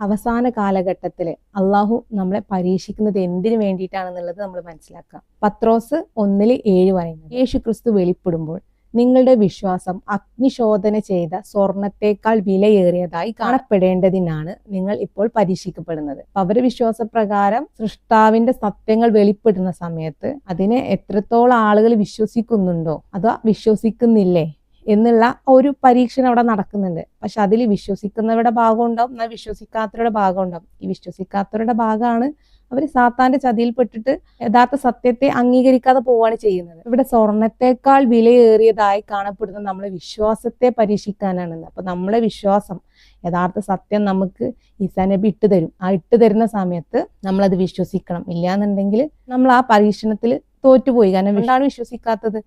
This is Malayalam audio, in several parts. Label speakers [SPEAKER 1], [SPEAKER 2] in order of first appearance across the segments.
[SPEAKER 1] അവസാന കാലഘട്ടത്തിൽ അള്ളാഹു നമ്മളെ പരീക്ഷിക്കുന്നത് എന്തിനു വേണ്ടിയിട്ടാണെന്നുള്ളത് നമ്മൾ മനസ്സിലാക്കാം. പത്രോസ് 1:7 പറയുന്നത്, യേശു ക്രിസ്തു വെളിപ്പെടുമ്പോൾ നിങ്ങളുടെ വിശ്വാസം അഗ്നിശോധന ചെയ്ത സ്വർണത്തേക്കാൾ വിലയേറിയതായി കാണപ്പെടേണ്ടതിനാണ് നിങ്ങൾ ഇപ്പോൾ പരീക്ഷിക്കപ്പെടുന്നത്. അവരുടെ വിശ്വാസപ്രകാരം സൃഷ്ടാവിന്റെ സത്യങ്ങൾ വെളിപ്പെടുന്ന സമയത്ത് അതിനെ എത്രത്തോളം ആളുകൾ വിശ്വസിക്കുന്നുണ്ടോ അതോ വിശ്വസിക്കുന്നില്ലേ എന്നുള്ള ഒരു പരീക്ഷണം അവിടെ നടക്കുന്നുണ്ട്. പക്ഷെ അതിൽ വിശ്വസിക്കുന്നവരുടെ ഭാഗം ഉണ്ടാവും, എന്നാൽ വിശ്വസിക്കാത്തവരുടെ ഭാഗം ഉണ്ടാവും. ഈ വിശ്വസിക്കാത്തവരുടെ ഭാഗമാണ് അവർ സാത്താന്റെ ചതിയിൽപ്പെട്ടിട്ട് യഥാർത്ഥ സത്യത്തെ അംഗീകരിക്കാതെ പോവുകയാണ് ചെയ്യുന്നത്. ഇവിടെ സ്വർണത്തെക്കാൾ വിലയേറിയതായി കാണപ്പെടുന്ന നമ്മളെ വിശ്വാസത്തെ പരീക്ഷിക്കാനാണെന്ന്. അപ്പൊ നമ്മളെ വിശ്വാസം, യഥാർത്ഥ സത്യം നമുക്ക് ഈസാ നബി ഇട്ട് തരും. ആ ഇട്ട് തരുന്ന സമയത്ത് നമ്മളത് വിശ്വസിക്കണം. ഇല്ലാന്നുണ്ടെങ്കിൽ നമ്മൾ ആ പരീക്ഷണത്തിൽ തോറ്റുപോയി. കാരണം എന്താണ് വിശ്വസിക്കാത്തത്?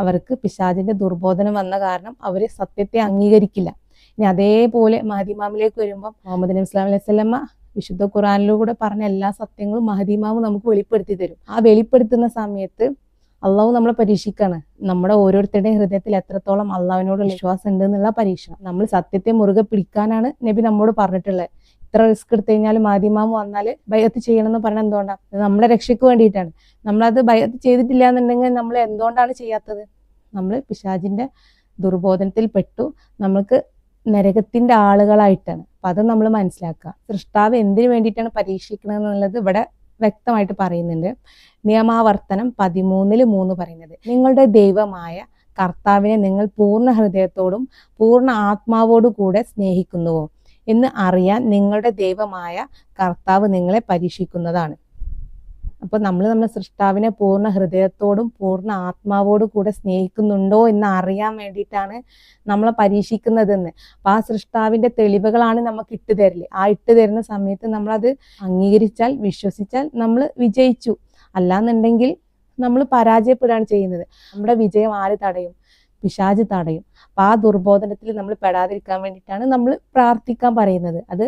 [SPEAKER 1] അവർക്ക് പിശാചിന്റെ ദുർബോധനം വന്ന കാരണം അവര് സത്യത്തെ അംഗീകരിക്കില്ല. ഇനി അതേപോലെ മഹദിമാമിലേക്ക് വരുമ്പോൾ മുഹമ്മദ് നബി സ്വല്ലല്ലാഹു അലൈഹി വസല്ലമ വിശുദ്ധ ഖുർആനിലൂടെ പറഞ്ഞ എല്ലാ സത്യങ്ങളും മഹദിമാമ് നമുക്ക് വെളിപ്പെടുത്തി തരും. ആ വെളിപ്പെടുത്തുന്ന സമയത്ത് അള്ളാഹു നമ്മളെ പരീക്ഷിക്കാണ്. നമ്മുടെ ഓരോരുത്തരുടെയും ഹൃദയത്തിൽ എത്രത്തോളം അള്ളാഹുവിനോടുള്ള വിശ്വാസം ഉണ്ട് എന്നുള്ള പരീക്ഷണം. നമ്മൾ സത്യത്തെ മുറുകെ പിടിക്കാനാണ് നബി നമ്മോട് പറഞ്ഞിട്ടുള്ളത്. ഇത്ര റിസ്ക് എടുത്തു കഴിഞ്ഞാൽ മാധ്യമാമ് വന്നാൽ ബൈഅത്ത് ചെയ്യണം എന്ന് പറഞ്ഞാൽ എന്തുകൊണ്ടാണ്? നമ്മളെ രക്ഷയ്ക്ക് വേണ്ടിയിട്ടാണ്. നമ്മളത് ബൈഅത്ത് ചെയ്തിട്ടില്ല എന്നുണ്ടെങ്കിൽ നമ്മൾ എന്തുകൊണ്ടാണ് ചെയ്യാത്തത്? നമ്മൾ പിശാചിന്റെ ദുർബോധനത്തിൽ പെട്ടു, നമ്മൾക്ക് നരകത്തിന്റെ ആളുകളായിട്ടാണ്. അപ്പൊ അത് നമ്മൾ മനസ്സിലാക്കുക. സൃഷ്ടാവ് എന്തിനു വേണ്ടിയിട്ടാണ് പരീക്ഷിക്കുന്നത് എന്നുള്ളത് ഇവിടെ വ്യക്തമായിട്ട് പറയുന്നുണ്ട്. നിയമാവർത്തനം 13:3 പറയുന്നത്, നിങ്ങളുടെ ദൈവമായ കർത്താവിനെ നിങ്ങൾ പൂർണ്ണ ഹൃദയത്തോടും പൂർണ്ണ ആത്മാവോടു കൂടെ സ്നേഹിക്കുന്നുവോ എന്ന് അറിയാൻ നിങ്ങളുടെ ദൈവമായ കർത്താവ് നിങ്ങളെ പരീക്ഷിക്കുന്നതാണ്. അപ്പൊ നമ്മുടെ സൃഷ്ടാവിനെ പൂർണ്ണ ഹൃദയത്തോടും പൂർണ്ണ ആത്മാവോടും കൂടെ സ്നേഹിക്കുന്നുണ്ടോ എന്ന് അറിയാൻ വേണ്ടിയിട്ടാണ് നമ്മളെ പരീക്ഷിക്കുന്നതെന്ന്. അപ്പൊ ആ സൃഷ്ടാവിന്റെ തെളിവുകളാണ് നമുക്ക് ഇട്ട് തരല്. ആ ഇട്ട് തരുന്ന സമയത്ത് നമ്മളത് അംഗീകരിച്ചാൽ, വിശ്വസിച്ചാൽ നമ്മൾ വിജയിച്ചു. അല്ലാന്നുണ്ടെങ്കിൽ നമ്മൾ പരാജയപ്പെടുകയാണ് ചെയ്യുന്നത്. നമ്മുടെ വിജയം ആര് തടയും? പിശാച് തടയും. അപ്പൊ ആ ദുർബോധനത്തിൽ നമ്മൾ പെടാതിരിക്കാൻ വേണ്ടിയിട്ടാണ് നമ്മൾ പ്രാർത്ഥിക്കാൻ പറയുന്നത്. അത്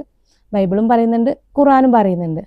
[SPEAKER 1] ബൈബിളും പറയുന്നുണ്ട്, ഖുർആനും പറയുന്നുണ്ട്.